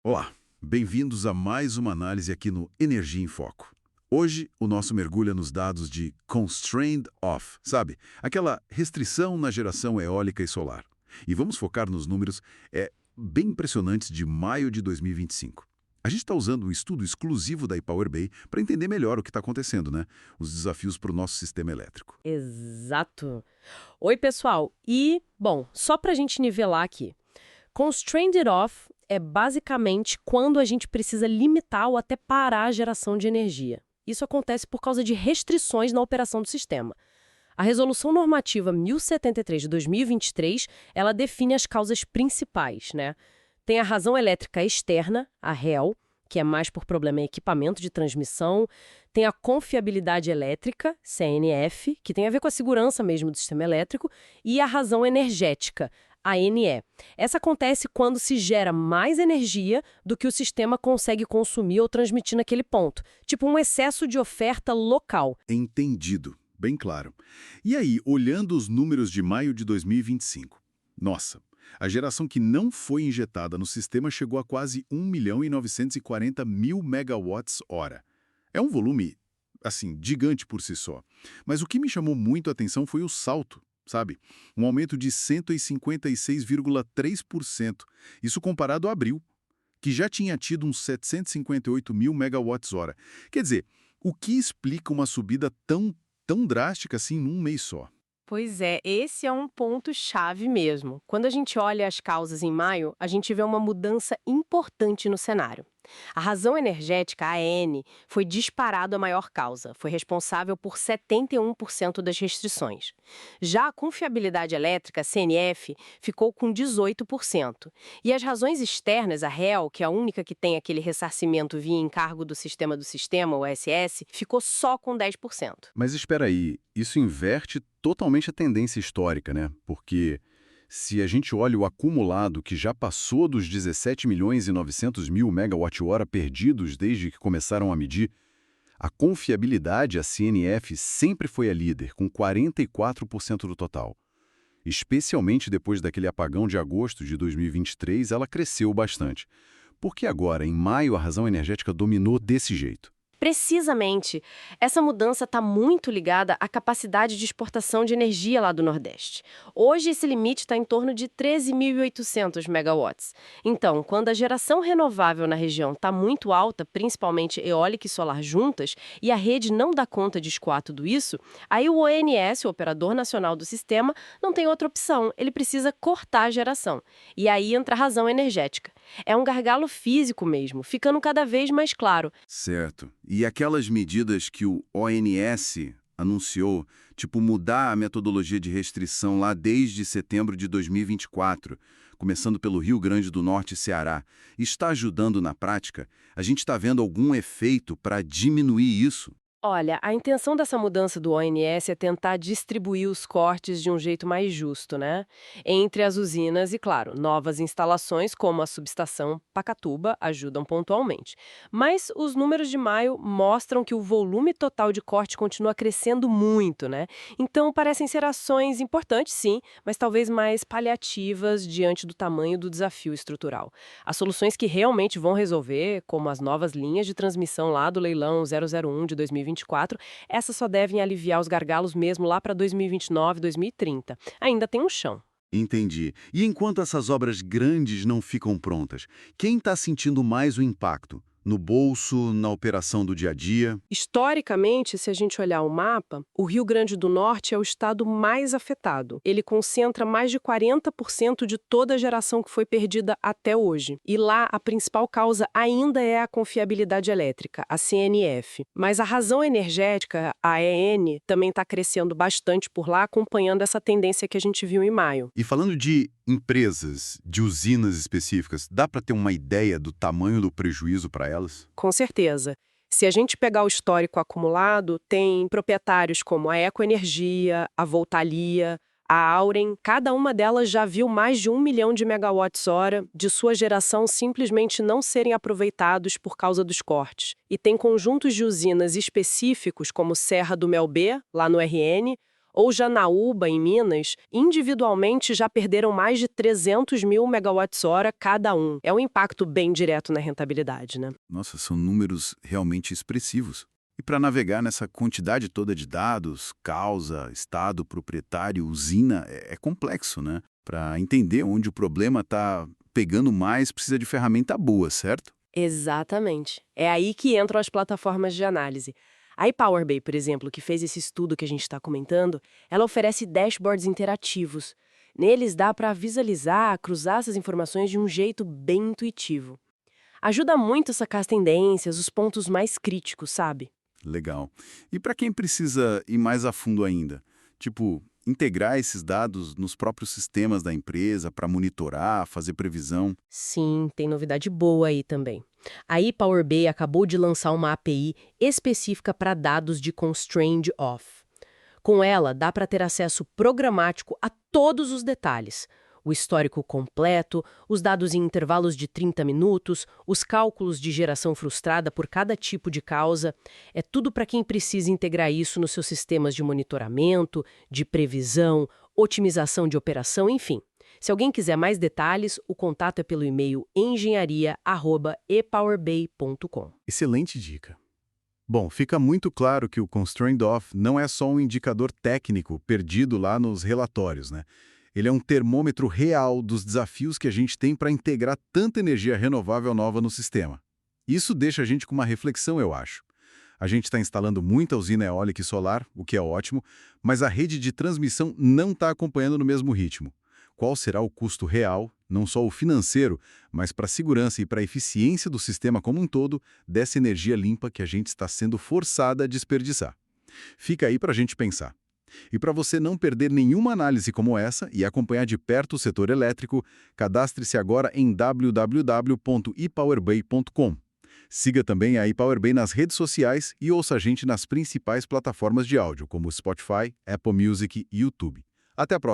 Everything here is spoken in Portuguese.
Olá, bem-vindos a mais uma análise aqui no Energia em Foco. Hoje, o nosso mergulha nos dados de Constrained Off, sabe? Aquela restrição na geração eólica e solar. E vamos focar nos números bem impressionantes de maio de 2025. A gente está usando um estudo exclusivo da Power Bay para entender melhor o que está acontecendo, né? Os desafios para o nosso sistema elétrico. Exato. Oi, pessoal. Bom, só para a gente nivelar aqui. Constrained off é basicamente quando a gente precisa limitar ou até parar a geração de energia. Isso acontece por causa de restrições na operação do sistema. A Resolução Normativa 1073 de 2023, ela define as causas principais, né? Tem a razão elétrica externa, a REL, que é mais por problema em equipamento de transmissão. Tem a confiabilidade elétrica, CNF, que tem a ver com a segurança mesmo do sistema elétrico. E a razão energética, ANE. Essa acontece quando se gera mais energia do que o sistema consegue consumir ou transmitir naquele ponto. Tipo um excesso de oferta local. Entendido, bem claro. E aí, olhando os números de maio de 2025, nossa, a geração que não foi injetada no sistema chegou a quase 1.940.000 megawatts-hora. É um volume, assim, gigante por si só. Mas o que me chamou muito a atenção foi o salto, sabe? Um aumento de 156,3%. Isso comparado a abril, que já tinha tido uns 758.000 megawatts-hora. Quer dizer, o que explica uma subida tão drástica assim num mês só? Pois é, esse é um ponto-chave mesmo. Quando a gente olha as causas em maio, a gente vê uma mudança importante no cenário. A razão energética, a AN, foi disparado a maior causa, foi responsável por 71% das restrições. Já a confiabilidade elétrica, CNF, ficou com 18%. E as razões externas, a REL, que é a única que tem aquele ressarcimento via encargo do sistema, o SS, ficou só com 10%. Mas espera aí, isso inverte totalmente a tendência histórica, né? Porque se a gente olha o acumulado que já passou dos 17.900.000 megawatt-hora perdidos desde que começaram a medir, a confiabilidade, a CNF, sempre foi a líder, com 44% do total. Especialmente depois daquele apagão de agosto de 2023, ela cresceu bastante. Por que agora, em maio, a razão energética dominou desse jeito? Precisamente, essa mudança está muito ligada à capacidade de exportação de energia lá do Nordeste. Hoje, esse limite está em torno de 13.800 megawatts. Então, quando a geração renovável na região está muito alta, principalmente eólica e solar juntas, e a rede não dá conta de escoar tudo isso, aí o ONS, o Operador Nacional do Sistema, não tem outra opção, ele precisa cortar a geração. E aí entra a razão energética. É um gargalo físico mesmo, ficando cada vez mais claro. Certo. E aquelas medidas que o ONS anunciou, tipo mudar a metodologia de restrição lá desde setembro de 2024, começando pelo Rio Grande do Norte e Ceará, está ajudando na prática? A gente está vendo algum efeito para diminuir isso? Olha, a intenção dessa mudança do ONS é tentar distribuir os cortes de um jeito mais justo, né? Entre as usinas e, claro, novas instalações como a subestação Pacatuba ajudam pontualmente. Mas os números de maio mostram que o volume total de corte continua crescendo muito, né? Então parecem ser ações importantes, sim, mas talvez mais paliativas diante do tamanho do desafio estrutural. As soluções que realmente vão resolver, como as novas linhas de transmissão lá do leilão 001 de 2024, essas só devem aliviar os gargalos mesmo lá para 2029, 2030. Ainda tem um chão. Entendi. E enquanto essas obras grandes não ficam prontas, quem está sentindo mais o impacto? No bolso, na operação do dia a dia? Historicamente, se a gente olhar o mapa, o Rio Grande do Norte é o estado mais afetado. Ele concentra mais de 40% de toda a geração que foi perdida até hoje. E lá, a principal causa ainda é a confiabilidade elétrica, a CNF. Mas a razão energética, a EN, também está crescendo bastante por lá, acompanhando essa tendência que a gente viu em maio. E falando de empresas, de usinas específicas, dá para ter uma ideia do tamanho do prejuízo para elas? Com certeza. Se a gente pegar o histórico acumulado, tem proprietários como a Ecoenergia, a Voltalia, a Auren, cada uma delas já viu mais de 1 milhão de megawatts-hora de sua geração simplesmente não serem aproveitados por causa dos cortes. E tem conjuntos de usinas específicos, como Serra do Mel B, lá no RN, Ou Janaúba, em Minas, individualmente já perderam mais de 300 mil megawatts-hora cada um. É um impacto bem direto na rentabilidade, né? Nossa, são números realmente expressivos. E para navegar nessa quantidade toda de dados, causa, estado, proprietário, usina, é complexo, né? Para entender onde o problema está pegando mais, precisa de ferramenta boa, certo? Exatamente. É aí que entram as plataformas de análise. A ePower BI, por exemplo, que fez esse estudo que a gente está comentando, ela oferece dashboards interativos. Neles dá para visualizar, cruzar essas informações de um jeito bem intuitivo. Ajuda muito a sacar as tendências, os pontos mais críticos, sabe? Legal. E para quem precisa ir mais a fundo ainda? Tipo, integrar esses dados nos próprios sistemas da empresa para monitorar, fazer previsão. Sim, tem novidade boa aí também. A ePower BI acabou de lançar uma API específica para dados de Constrained Off. Com ela, dá para ter acesso programático a todos os detalhes. O histórico completo, os dados em intervalos de 30 minutos, os cálculos de geração frustrada por cada tipo de causa. É tudo para quem precisa integrar isso nos seus sistemas de monitoramento, de previsão, otimização de operação, enfim. Se alguém quiser mais detalhes, o contato é pelo e-mail engenharia@epowerbay.com. Excelente dica. Bom, fica muito claro que o Constrained Off não é só um indicador técnico perdido lá nos relatórios, né? Ele é um termômetro real dos desafios que a gente tem para integrar tanta energia renovável nova no sistema. Isso deixa a gente com uma reflexão, eu acho. A gente está instalando muita usina eólica e solar, o que é ótimo, mas a rede de transmissão não está acompanhando no mesmo ritmo. Qual será o custo real, não só o financeiro, mas para a segurança e para a eficiência do sistema como um todo, dessa energia limpa que a gente está sendo forçada a desperdiçar? Fica aí para a gente pensar. E para você não perder nenhuma análise como essa e acompanhar de perto o setor elétrico, cadastre-se agora em www.epowerbay.com. Siga também a ePowerbay nas redes sociais e ouça a gente nas principais plataformas de áudio, como Spotify, Apple Music e YouTube. Até a próxima!